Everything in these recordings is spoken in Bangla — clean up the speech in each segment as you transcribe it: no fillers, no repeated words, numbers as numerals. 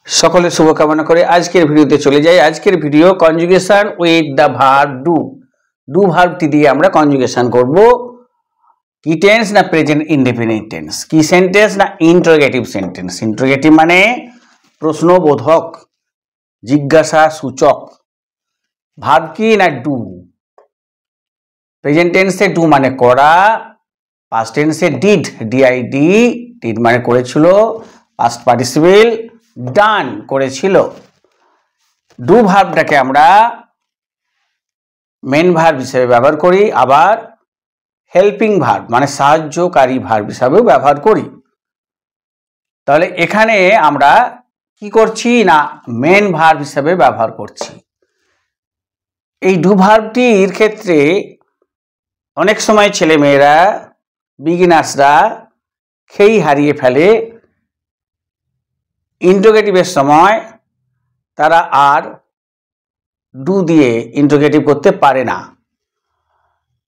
सकले शुभकामना करे आजकेर भिडियोते चले जाई। आजकेर video conjugation with the verb do. Do भार्बटी दिए आमरा कनजुगेशन करब। की टेंस ना प्रेजेंट इंडेफिनिट टेंस, की सेंटेंस ना इंटरोगेटिव सेंटेंस। इंटरोगेटिव माने प्रश्नबोधक जिज्ञासा सूचक। भार्ब की ना डू। प्रेजेंट टेंस से डू माने करा, पास्ट टेंस से डिड डिआईडी डिड माने करेछिलो, पास्ट पार्टिसिपल ডান করেছিল। ডু ভার্বটাকে আমরা মেন ভার্ব হিসেবে ব্যবহার করি, আবার হেল্পিং ভার্ব মানে সাহায্যকারী ভার্ব হিসেবেও ব্যবহার করি। তাহলে এখানে আমরা কি করছি না মেন ভার্ব হিসেবে ব্যবহার করছি। এই ডু ভার্বটির ক্ষেত্রে অনেক সময় ছেলেমেয়েরা বিগিনার্সরা খেই হারিয়ে ফেলে। इंट्रोगेटिव समय तारा आर डू दिए इंट्रोगेटिव करते पारे ना,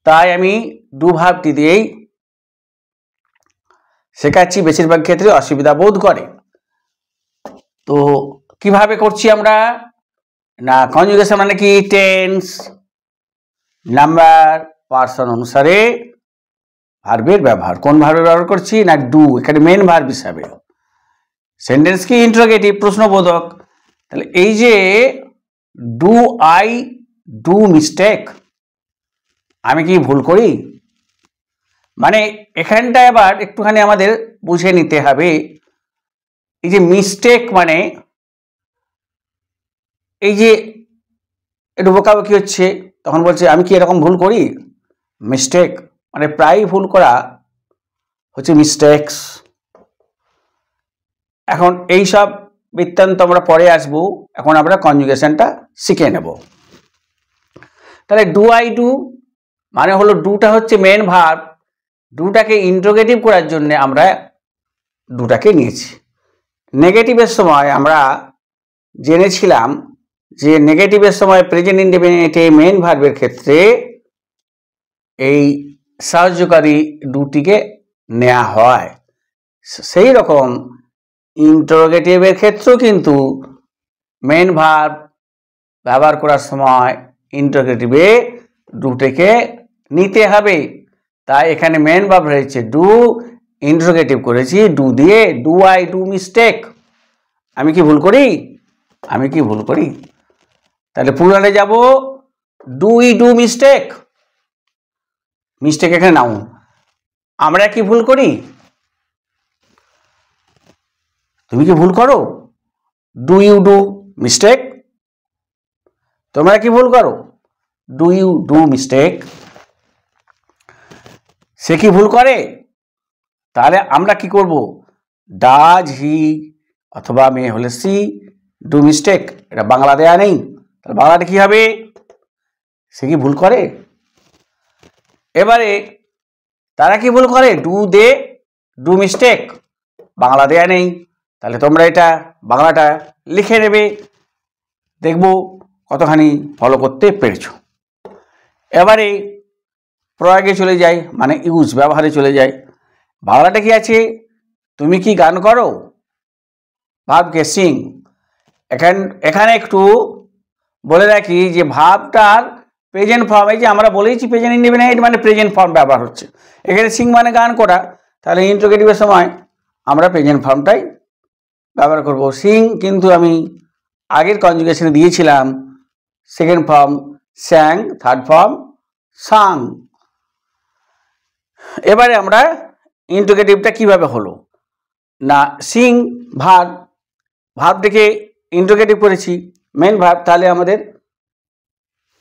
ताई आमी डू भार्बटी दिएई शेखाচ্ছি। बेशिरभाग क्षेत्रे असुविधा बोध करे। तो किभाबे करছি আমরা ना कनजुगेशन माने कि टेंस नाम्बार पार्सन अनुसारे भार्बेर व्यवहार। कोन भार्बेर व्यवहार करছি ना डू, एखाने मेन भार्ब हिसाबे। सेंटेंस की इंट्रोगेटिव प्रश्नबोधक। তাহলে এই যে ডু আই ডু মিস্টেক, আমি কি ভুল করি, মানে এখানটায় আবার একটুখানি আমাদের বুঝে নিতে হবে। এই যে মিস্টেক মানে এই যে একটু বকাবকি হচ্ছে, তখন বলছে আমি কি এরকম ভুল করি। মিস্টেক মানে প্রায় ভুল করা হচ্ছে মিস্টেক্স। এখন এই সব বৃত্তান্ত আমরা পরে আসব, এখন আমরা কনজুগেশনটা শিখে নেব। তাহলে ডু আই ডু মানে হলো ডুটা হচ্ছে মেন ভার্ব, ডুটাকে ইন্ট্রোগেটিভ করার জন্য আমরা ডুটাকে নিয়েছি। নেগেটিভের সময় আমরা জেনেছিলাম যে নেগেটিভের সময় প্রেজেন্ট ইনডেফিনিটে মেন ভার্বের ক্ষেত্রে এই সাহায্যকারী ডুটিকে নেওয়া হয়। সেই রকম इंट्रोगेटिव क्षेत्रों किन्तु मेन भार्ब व्यवहार करार समय इंट्रोगेटिवे डूटेके निते हबे। ताई एखाने मेन भार्ब रयेछे डू, इंट्रोगेटिव करेछि डू दिए डू आई डू मिस्टेक, आमी कि भूल करी, आमी कि भूल करी। ताहले पुराले जाबो डू इ डू मिस्टेक, मिस्टेक एखाने नाउन, आमरा कि भूल करी, তুমি কি ভুল করো, ডু ইউ ডু মিস্টেক, তোমরা কি ভুল করো, ডু ইউ ডু মিস্টেক। সে কি ভুল করে, তাহলে আমরা কি করব, ডাজ হি অথবা মেয়ে হলে সি ডু মিস্টেক, এটা বাংলা দেয়া নেই, তাহলে বাংলাটা কি হবে, সে কি ভুল করে। এবারে তারা কি ভুল করে, do they do mistake, Bangla দেয়া নেই, তাহলে তোমরা এটা বাংলাটা লিখে নেবে, দেখবো কতখানি ফলো করতে পেরেছো। এবারে প্রয়োগে চলে যাই, মানে ইউজ ব্যবহারে চলে যাই। বাংলাটা কি আছে, তুমি কি গান করো, ভার্বকে সিং। এখানে একটু বলে রাখি যে ভার্বটার প্রেজেন্ট ফর্ম, এই যে আমরা বলেইছি প্রেজেন্ট ইনডেফিনিট মানে প্রেজেন্ট ফর্ম ব্যবহার হচ্ছে। এখানে সিং মানে গান করা, তাহলে ইন্ট্রোগেটিভের সময় আমরা প্রেজেন্ট ফর্মটাই ব্যবহার করব। সিং কিন্তু আমি আগের কনজুগেশনে দিয়েছিলাম second form sang, third form sung. এবারে আমরা ইন্ট্রোগেটিভটা কিভাবে হলো না, সিং ভার্ব, ভার্বটিকে ইন্ট্রোগেটিভ করেছি মেন ভার্ব, তাহলে আমাদের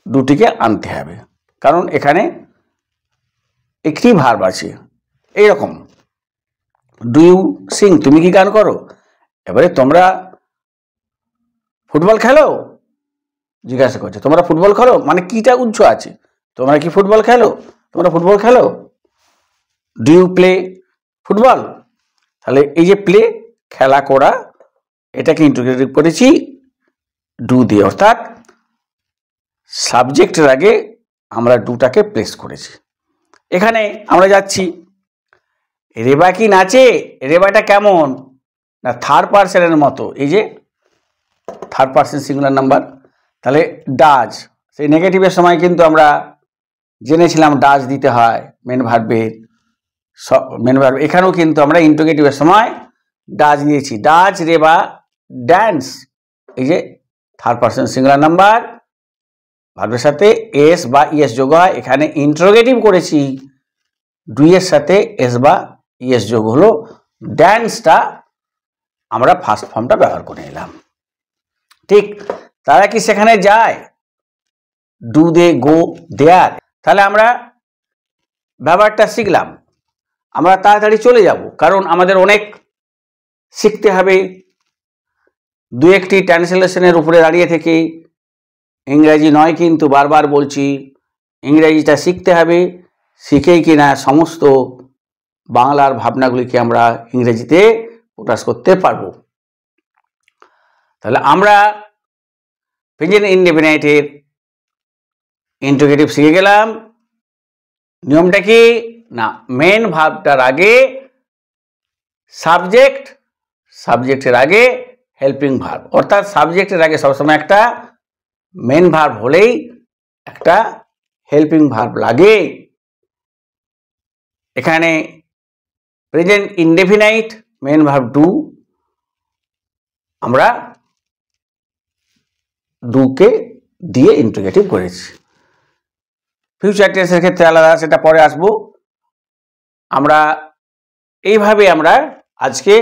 দুটিকে আনতে হবে, কারণ এখানে একটি ভার্ব আছে। এইরকম ডু ইউ সিং, তুমি কি গান করো। এবারে তোমরা ফুটবল খেলো, জিজ্ঞাসা করছে তোমরা ফুটবল খেলো, মানে কিটা উৎস আছে, তোমরা কি ফুটবল খেলো, তোমরা ফুটবল খেলো, ডু ইউ প্লে ফুটবল। তাহলে এই যে প্লে খেলা করা, এটাকে ইন্ট্রোগেটিভ করেছি ডু দিয়ে, অর্থাৎ সাবজেক্টের আগে আমরা ডুটাকে প্লেস করেছি। এখানে আমরা যাচ্ছি, রেবা কি নাচে, রেবাটা কেমন না থার্ড পার্সনের মতো, এই যে থার্ড পারসন সিঙ্গুলার নাম্বার। তাহলে ডাজ, সেই নেগেটিভের সময় কিন্তু আমরা জেনেছিলাম ডাজ দিতে হয় মেন ভার্বের মেন ভার্ব, এখানেও কিন্তু আমরা ইন্টারোগেটিভের সময় ডাজ দিয়েছি। ডাজ রেবা ড্যান্স, এই যে থার্ড পারসন সিঙ্গুলার নাম্বার, ভার্বের সাথে এস বা ইএস যোগ হয়, এখানে ইন্টারোগেটিভ করেছি, ডুয়ের সাথে এস বা ইএস যোগ হলো, ড্যান্সটা আমরা ফার্স্ট ফর্মটা ব্যবহার করে নিলাম। ঠিক, তারা কি সেখানে যায়? ডু দে গো দেয়ার? তাহলে আমরা ব্যাপারটা শিখলাম, আমরা তাড়াতাড়ি চলে যাব, কারণ আমাদের অনেক শিখতে হবে। দু একটি ট্রান্সলেশনের উপরে দাঁড়িয়ে থেকে ইংরেজি নয় কিন্তু, বারবার বলছি, ইংরেজিটা শিখতে হবে, শিখেই কিনা সমস্ত বাংলার ভাবনাগুলিকে আমরা ইংরেজিতে প্রকাশ করতে পারবো। তাহলে আমরা প্রেজেন্ট ইনডেফিনাইটের ইন্টারোগেটিভ শিখে গেলাম। নিয়মটা কি না, মেন ভার্বটার আগে সাবজেক্ট, সাবজেক্টের আগে হেল্পিং ভার্ব, অর্থাৎ সাবজেক্টের আগে সবসময় একটা মেন ভার্ব হলেই একটা হেল্পিং ভার্ব লাগে। এখানে present indefinite main verb do, আমরা ডুকে দিয়ে ইন্টারোগেটিভ করেছি। ফিউচার টেন্সের ক্ষেত্রে আলাদা, সেটা পরে আসবো। আমরা এইভাবে আমরা আজকে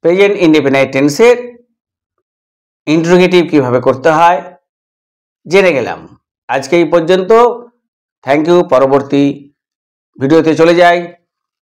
প্রেজেন্ট ইনডেফিনাইট টেন্সের ইন্টারোগেটিভ কিভাবে করতে হয় জেনে গেলাম। আজকে এই পর্যন্ত, থ্যাংক ইউ। পরবর্তী ভিডিওতে চলে যাই।